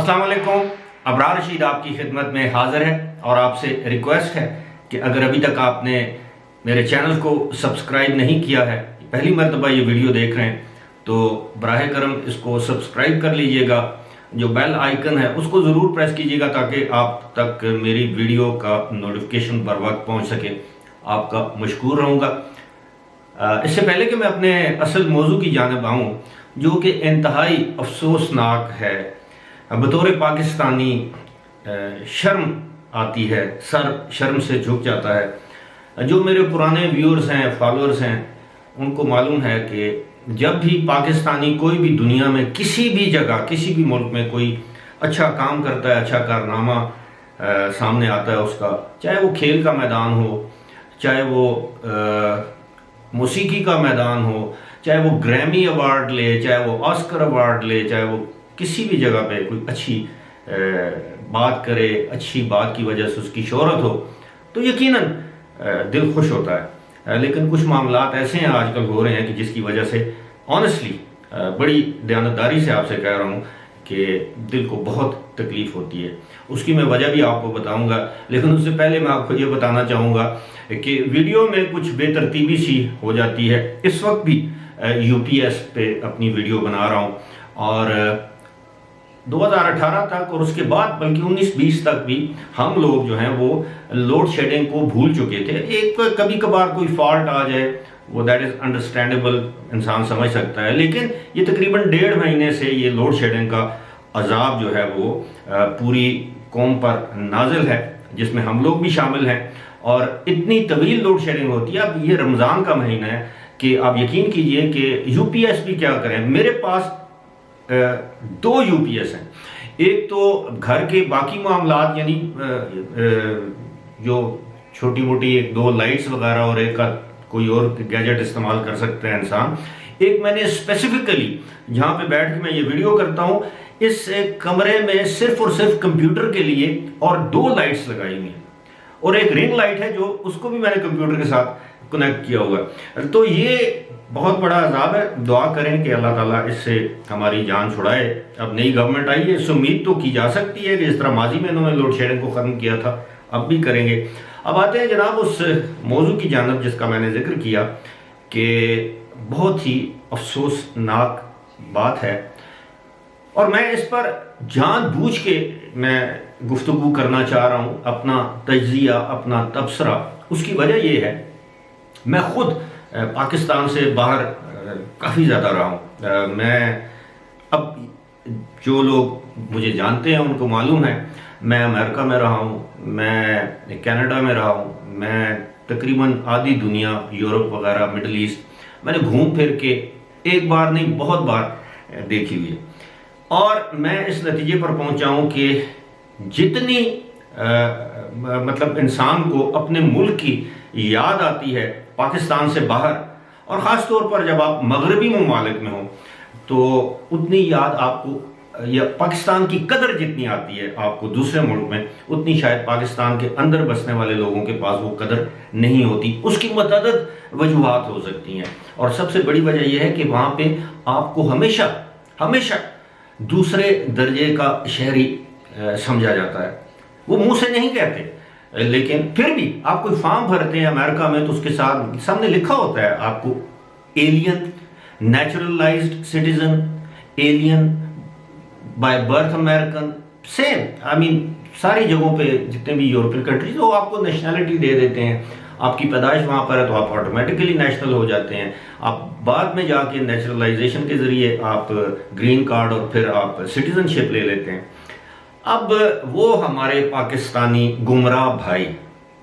السلام علیکم. ابرار رشید آپ کی خدمت میں حاضر ہے اور آپ سے ریکویسٹ ہے کہ اگر ابھی تک آپ نے میرے چینل کو سبسکرائب نہیں کیا ہے، پہلی مرتبہ یہ ویڈیو دیکھ رہے ہیں، تو براہ کرم اس کو سبسکرائب کر لیجئے گا. جو بیل آئیکن ہے اس کو ضرور پریس کیجئے گا تاکہ آپ تک میری ویڈیو کا نوٹیفیکیشن بر وقت پہنچ سکے. آپ کا مشکور رہوں گا. اس سے پہلے کہ میں اپنے اصل موضوع کی جانب آؤں جو کہ انتہائی افسوسناک ہے، بطور پاکستانی شرم آتی ہے، سر شرم سے جھک جاتا ہے. جو میرے پرانے ویورز ہیں، فالورز ہیں، ان کو معلوم ہے کہ جب بھی پاکستانی کوئی بھی دنیا میں کسی بھی جگہ کسی بھی ملک میں کوئی اچھا کام کرتا ہے، اچھا کارنامہ سامنے آتا ہے اس کا، چاہے وہ کھیل کا میدان ہو، چاہے وہ موسیقی کا میدان ہو، چاہے وہ گریمی ایوارڈ لے، چاہے وہ آسکر ایوارڈ لے، چاہے وہ کسی بھی جگہ پہ کوئی اچھی بات کرے، اچھی بات کی وجہ سے اس کی شہرت ہو، تو یقیناً دل خوش ہوتا ہے. لیکن کچھ معاملات ایسے ہیں آج کل ہو رہے ہیں کہ جس کی وجہ سے آنیسٹلی بڑی دیانتداری سے آپ سے کہہ رہا ہوں کہ دل کو بہت تکلیف ہوتی ہے. اس کی میں وجہ بھی آپ کو بتاؤں گا، لیکن اس سے پہلے میں آپ کو یہ بتانا چاہوں گا کہ ویڈیو میں کچھ بے ترتیبی سی ہو جاتی ہے. اس وقت بھی یو پی ایس پہ اپنی ویڈیو بنا رہا ہوں، اور 2018 تک اور اس کے بعد بلکہ 19-20 تک بھی ہم لوگ جو ہیں وہ لوڈ شیڈنگ کو بھول چکے تھے. ایک کبھی کبھار کوئی فالٹ آ جائے وہ دیٹ از انڈرسٹینڈیبل، انسان سمجھ سکتا ہے، لیکن یہ تقریباً 1.5 مہینے سے یہ لوڈ شیڈنگ کا عذاب جو ہے وہ پوری قوم پر نازل ہے، جس میں ہم لوگ بھی شامل ہیں. اور اتنی طویل لوڈ شیڈنگ ہوتی ہے. اب یہ رمضان کا مہینہ ہے کہ آپ یقین کیجئے کہ یو پی ایس بھی کیا کریں. میرے پاس 2 یو پی ایس ہیں. ایک تو گھر کے باقی معاملات، یعنی جو چھوٹی موٹی 1-2 لائٹس وغیرہ اور ایک کوئی اور گیجٹ استعمال کر سکتے ہیں انسان. ایک میں نے اسپیسیفکلی جہاں پہ بیٹھ کے میں یہ ویڈیو کرتا ہوں، اس کمرے میں صرف اور صرف کمپیوٹر کے لیے اور 2 لائٹس لگائی ہوئی ہیں، اور ایک رنگ لائٹ ہے جو اس کو بھی میں نے کمپیوٹر کے ساتھ کنیکٹ کیا ہوا ہے. تو یہ بہت بڑا عذاب ہے. دعا کریں کہ اللہ تعالیٰ اس سے ہماری جان چھڑائے. اب نئی گورنمنٹ آئی ہے، اس سے امید تو کی جا سکتی ہے کہ جس طرح ماضی میں انہوں نے لوڈ شیڈنگ کو ختم کیا تھا اب بھی کریں گے. اب آتے ہیں جناب اس موضوع کی جانب جس کا میں نے ذکر کیا کہ بہت ہی افسوسناک بات ہے، اور میں اس پر جان بوجھ کے میں گفتگو کرنا چاہ رہا ہوں. اپنا تجزیہ، اپنا تبصرہ، اس کی وجہ یہ ہے میں خود پاکستان سے باہر کافی زیادہ رہا ہوں. میں اب جو لوگ مجھے جانتے ہیں ان کو معلوم ہے میں امریکہ میں رہا ہوں، میں کینیڈا میں رہا ہوں، میں تقریباً آدھی دنیا، یورپ وغیرہ، مڈل ایسٹ میں نے گھوم پھر کے ایک بار نہیں بہت بار دیکھی ہوئی ہے. اور میں اس نتیجے پر پہنچا ہوں کہ جتنی مطلب انسان کو اپنے ملک کی یاد آتی ہے پاکستان سے باہر، اور خاص طور پر جب آپ مغربی ممالک میں ہوں، تو اتنی یاد آپ کو، یا پاکستان کی قدر جتنی آتی ہے آپ کو دوسرے ملک میں، اتنی شاید پاکستان کے اندر بسنے والے لوگوں کے پاس وہ قدر نہیں ہوتی. اس کی متعدد وجوہات ہو سکتی ہیں، اور سب سے بڑی وجہ یہ ہے کہ وہاں پہ آپ کو ہمیشہ دوسرے درجے کا شہری سمجھا جاتا ہے. وہ منہ سے نہیں کہتے، لیکن پھر بھی آپ کوئی فارم بھرتے ہیں امریکہ میں تو اس کے ساتھ سامنے لکھا ہوتا ہے آپ کو alien, naturalised citizen, alien by birth American, same ساری جگہوں پہ جتنے بھی یورپین کنٹریز وہ آپ کو نیشنلٹی دے دیتے ہیں. آپ کی پیدائش وہاں پر ہے تو آپ آٹومیٹکلی نیشنل ہو جاتے ہیں. آپ بعد میں جا کے نیچرلائزیشن کے ذریعے آپ گرین کارڈ اور پھر آپ سٹیزن شپ لے لیتے ہیں. اب وہ ہمارے پاکستانی گمراہ بھائی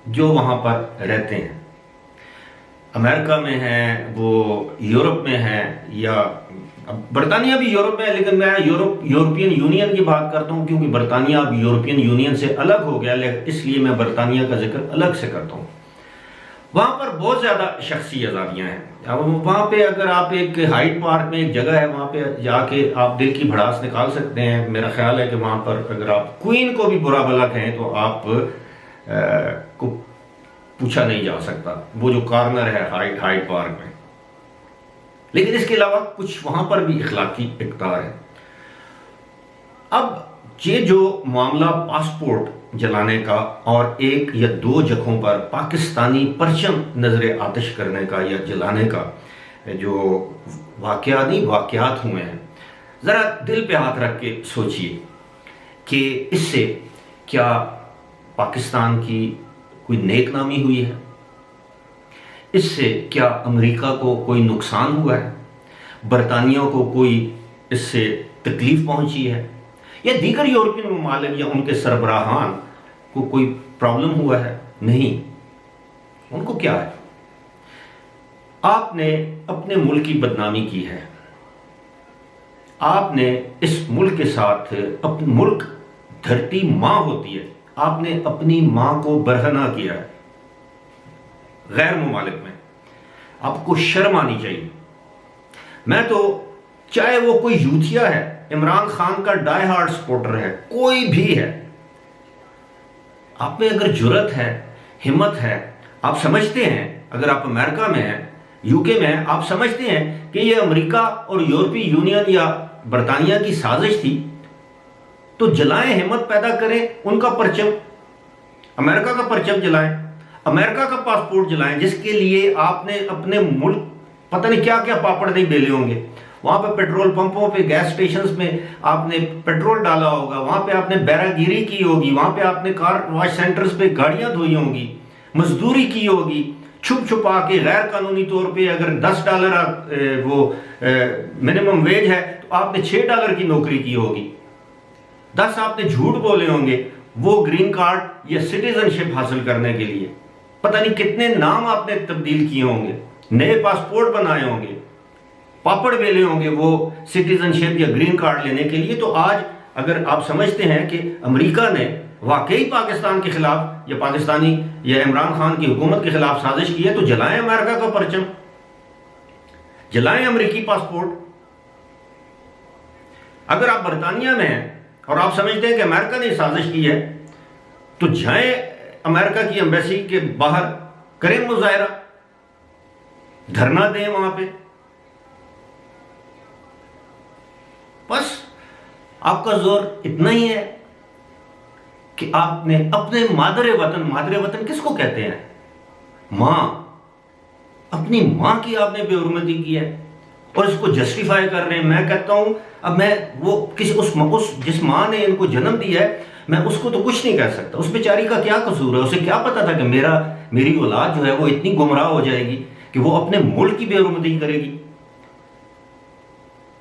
جو وہاں پر رہتے ہیں، امریکہ میں ہیں، وہ یورپ میں ہیں، یا برطانیہ بھی یورپ میں ہے، لیکن میں یورپین یونین کی بات کرتا ہوں کیونکہ برطانیہ اب یورپین یونین سے الگ ہو گیا، اس لیے میں برطانیہ کا ذکر الگ سے کرتا ہوں. وہاں پر بہت زیادہ شخصی آزادیاں ہیں. وہاں پہ اگر آپ ایک ہائیڈ پارک میں ایک جگہ ہے، وہاں پہ جا کے آپ دل کی بھڑاس نکال سکتے ہیں. میرا خیال ہے کہ وہاں پر اگر آپ کوئین کو بھی برا بھلا کہیں تو آپ کو پوچھا نہیں جا سکتا، وہ جو کارنر ہے ہائیڈ پارک میں. لیکن اس کے علاوہ کچھ وہاں پر بھی اخلاقی اقدار ہے. اب یہ جو معاملہ پاسپورٹ جلانے کا اور ایک یا دو جگہوں پر پاکستانی پرچم نظر آتش کرنے کا یا جلانے کا جو واقعات ہوئے ہیں، ذرا دل پہ ہاتھ رکھ کے سوچئے کہ اس سے کیا پاکستان کی کوئی نیک نامی ہوئی ہے؟ اس سے کیا امریکہ کو کوئی نقصان ہوا ہے؟ برطانیہ کو کوئی اس سے تکلیف پہنچی ہے؟ یا دیگر یورپین ممالک یا ان کے سربراہان کو کوئی پرابلم ہوا ہے؟ نہیں، ان کو کیا ہے؟ آپ نے اپنے ملک کی بدنامی کی ہے، آپ نے اس ملک کے ساتھ، اپنے ملک دھرتی ماں ہوتی ہے، آپ نے اپنی ماں کو برہنہ کیا ہے غیر ممالک میں۔ آپ کو شرم آنی چاہیے۔ میں تو چاہے وہ کوئی یوتھیا ہے، عمران خان کا ڈائی ہارڈ سپورٹر ہے، کوئی بھی ہے، آپ میں اگر جرت ہے، ہمت ہے، آپ سمجھتے ہیں، اگر آپ امریکہ میں ہیں، یو کے میں ہیں، آپ سمجھتے ہیں کہ یہ امریکہ اور یورپی یونین یا برطانیہ کی سازش تھی، تو جلائیں، ہمت پیدا کریں، ان کا پرچم، امریکہ کا پرچم جلائیں، امریکہ کا پاسپورٹ جلائیں، جس کے لیے آپ نے اپنے ملک پتہ نہیں کیا کیا پاپڑ نہیں بیلے ہوں گے۔ وہاں پہ پیٹرول پمپوں پہ، گیس سٹیشنز میں آپ نے پیٹرول ڈالا ہوگا، وہاں پہ آپ نے بیرا گیری کی ہوگی، وہاں پہ آپ نے کار واش سینٹرز پہ گاڑیاں دھوئی ہوں گی، مزدوری کی ہوگی، چھپ چھپا کے غیر قانونی طور پہ۔ اگر $10 وہ منیمم ویج ہے تو آپ نے $6 کی نوکری کی ہوگی، 10 آپ نے جھوٹ بولے ہوں گے وہ گرین کارڈ یا سٹیزن شپ حاصل کرنے کے لیے، پتہ نہیں کتنے نام آپ نے تبدیل کیے ہوں گے، نئے پاسپورٹ بنائے ہوں گے، پاپڑ بیلے ہوں گے وہ سٹیزن شپ یا گرین کارڈ لینے کے لیے۔ تو آج اگر آپ سمجھتے ہیں کہ امریکہ نے واقعی پاکستان کے خلاف یا پاکستانی یا عمران خان کی حکومت کے خلاف سازش کی ہے، تو جلائیں امریکہ کا پرچم، جلائیں امریکی پاسپورٹ۔ اگر آپ برطانیہ میں ہیں اور آپ سمجھتے ہیں کہ امریکہ نے سازش کی ہے، تو جائیں امریکہ کی ایمبیسی کے باہر، کریں مظاہرہ، دھرنا دیں وہاں پہ۔ بس آپ کا زور اتنا ہی ہے کہ آپ نے اپنے مادر وطن کس کو کہتے ہیں؟ ماں، اپنی ماں کی آپ نے بے حرمتی کی ہے اور اس کو جسٹیفائی کر رہے ہیں۔ میں کہتا ہوں اب میں وہ جس ماں نے ان کو جنم دیا ہے، میں اس کو تو کچھ نہیں کہہ سکتا، اس بیچاری کا کیا قصور ہے؟ اسے کیا پتا تھا کہ میری اولاد جو ہے وہ اتنی گمراہ ہو جائے گی کہ وہ اپنے ملک کی بے حرمتی کرے گی؟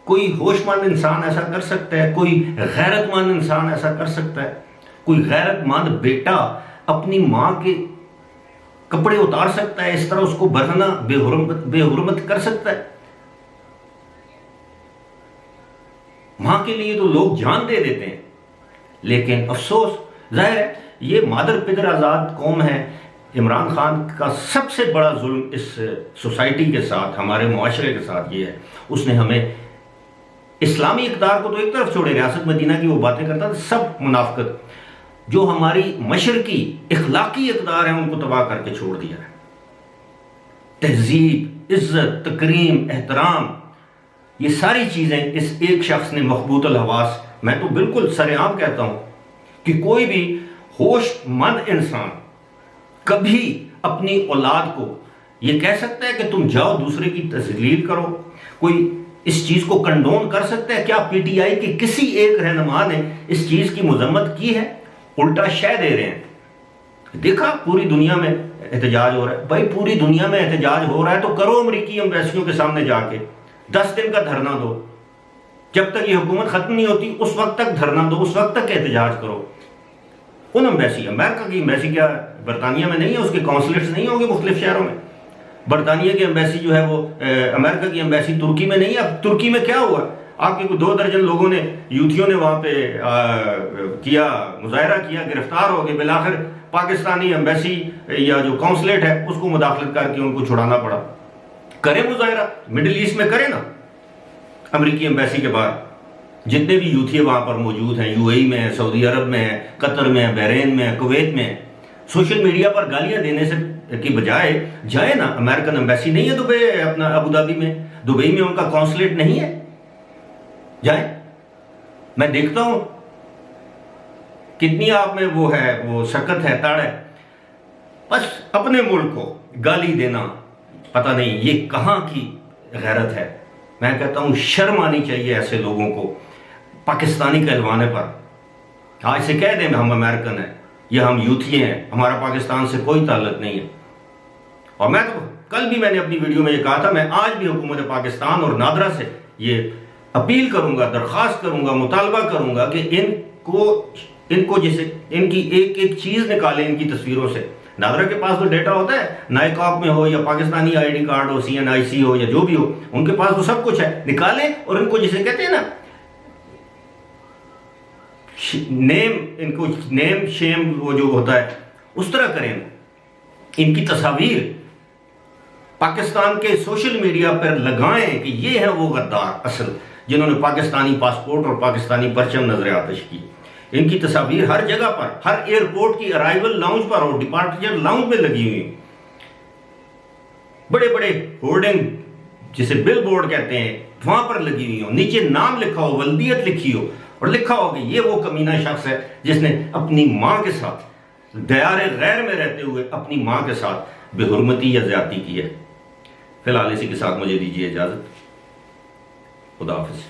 کوئی ہوش مند انسان ایسا کر سکتا ہے؟ کوئی غیرت مند انسان ایسا کر سکتا ہے؟ کوئی غیرت مند بیٹا اپنی ماں کے کپڑے اتار سکتا ہے؟ اس طرح اس کو برہنہ بے حرمت کر سکتا ہے؟ ماں کے لیے تو لوگ جان دے دیتے ہیں، لیکن افسوس، ظاہر ہے یہ مادر پدر آزاد قوم ہے۔ عمران خان کا سب سے بڑا ظلم اس سوسائٹی کے ساتھ، ہمارے معاشرے کے ساتھ یہ ہے، اس نے ہمیں اسلامی اقدار کو تو ایک طرف چھوڑے، ریاست مدینہ کی وہ باتیں کرتا تھا، سب منافقت، جو ہماری مشرقی اخلاقی اقدار ہیں ان کو تباہ کر کے چھوڑ دیا ہے۔ تہذیب، عزت، تکریم، احترام، یہ ساری چیزیں اس ایک شخص نے مخبوط الحواس، میں تو بالکل سر عام کہتا ہوں کہ کوئی بھی ہوش مند انسان کبھی اپنی اولاد کو یہ کہہ سکتا ہے کہ تم جاؤ دوسرے کی تذلیل کرو؟ کوئی اس چیز کو کنڈون کر سکتا ہے؟ کیا پی ٹی آئی کی کسی ایک رہنما نے اس چیز کی مذمت کی ہے؟ الٹا شہ دے رہے ہیں۔ دیکھا پوری دنیا میں احتجاج ہو رہا ہے، بھائی پوری دنیا میں احتجاج ہو رہا ہے تو کرو امریکی ایمبیسیوں کے سامنے جا کے 10 دن کا دھرنا دو، جب تک یہ حکومت ختم نہیں ہوتی اس وقت تک دھرنا دو، اس وقت تک احتجاج کرو۔ ان ایمبیسی، امریکہ کی ایمبیسی کیا برطانیہ میں نہیں ہے؟ اس کے کونسلیٹس نہیں ہوں گے مختلف شہروں میں؟ برطانیہ کی ایمبیسی جو ہے وہ امریکہ کی ایمبیسی ترکی میں نہیں ہے؟ اب ترکی میں کیا ہوا؟ آپ کے 2 درجن لوگوں نے، یوتھیوں نے وہاں پہ کیا، مظاہرہ کیا، گرفتار ہو گئے، بالآخر پاکستانی ایمبیسی یا جو کونسلیٹ ہے اس کو مداخلت کر کے ان کو چھڑانا پڑا۔ کریں مظاہرہ، مڈل ایسٹ میں کریں نا، امریکی ایمبیسی کے بعد جتنے بھی یوتھیے وہاں پر موجود ہیں، یو اے ای میں، سعودی عرب میں، قطر میں، بحرین میں، کویت میں، سوشل میڈیا پر گالیاں دینے سے کی بجائے جائیں نا۔ امریکن ایمبیسی نہیں ہے دبئی، اپنا ابو دھابی میں، دبئی میں ان کا کونسلیٹ نہیں ہے، جائیں۔ میں دیکھتا ہوں کتنی آپ میں وہ ہے، وہ سکت ہے، تڑ ہے، بس اپنے ملک کو گالی دینا، پتہ نہیں یہ کہاں کی غیرت ہے۔ میں کہتا ہوں شرم آنی چاہیے ایسے لوگوں کو پاکستانی کہلوانے پر۔ آج سے کہہ دیں ہم امریکن ہیں یا ہم یوتھی ہیں، ہمارا پاکستان سے کوئی تعلق نہیں ہے۔ اور میں تو کل بھی میں نے اپنی ویڈیو میں یہ کہا تھا، میں آج بھی حکومت پاکستان اور نادرا سے یہ اپیل کروں گا، درخواست کروں گا، مطالبہ کروں گا کہ ان کو جیسے ان کی ایک ایک چیز نکالیں ان کی تصویروں سے۔ نادرا کے پاس تو ڈیٹا ہوتا ہے، نائکاپ میں ہو یا Pakistani I D card who, CNIC ہو یا جو بھی ہو، ان کے پاس تو سب کچھ ہے، نکالیں اور ان کو جسے کہتے ہیں نا نیم شیم وہ جو ہوتا ہے اس طرح کریں، ان کی تصاویر پاکستان کے سوشل میڈیا پر لگائیں کہ یہ ہے وہ غدار اصل جنہوں نے پاکستانی پاسپورٹ اور پاکستانی پرچم نظر آتش کی۔ ان کی تصاویر ہر جگہ پر، ہر ایئرپورٹ کی ارائیول لاؤنج پر اور ڈپارچر لاؤنج میں لگی ہوئی، بڑے بڑے ہورڈنگ جسے بل بورڈ کہتے ہیں وہاں پر لگی ہوئی ہوں، نیچے نام لکھا ہو، ولدیت لکھی ہو، اور لکھا ہو کہ یہ وہ کمینہ شخص ہے جس نے اپنی ماں کے ساتھ دیار غیر میں رہتے ہوئے اپنی ماں کے ساتھ بے حرمتی یا زیادتی کی ہے۔ فی الحال اسی کے ساتھ مجھے دیجیے اجازت، خدا حافظ۔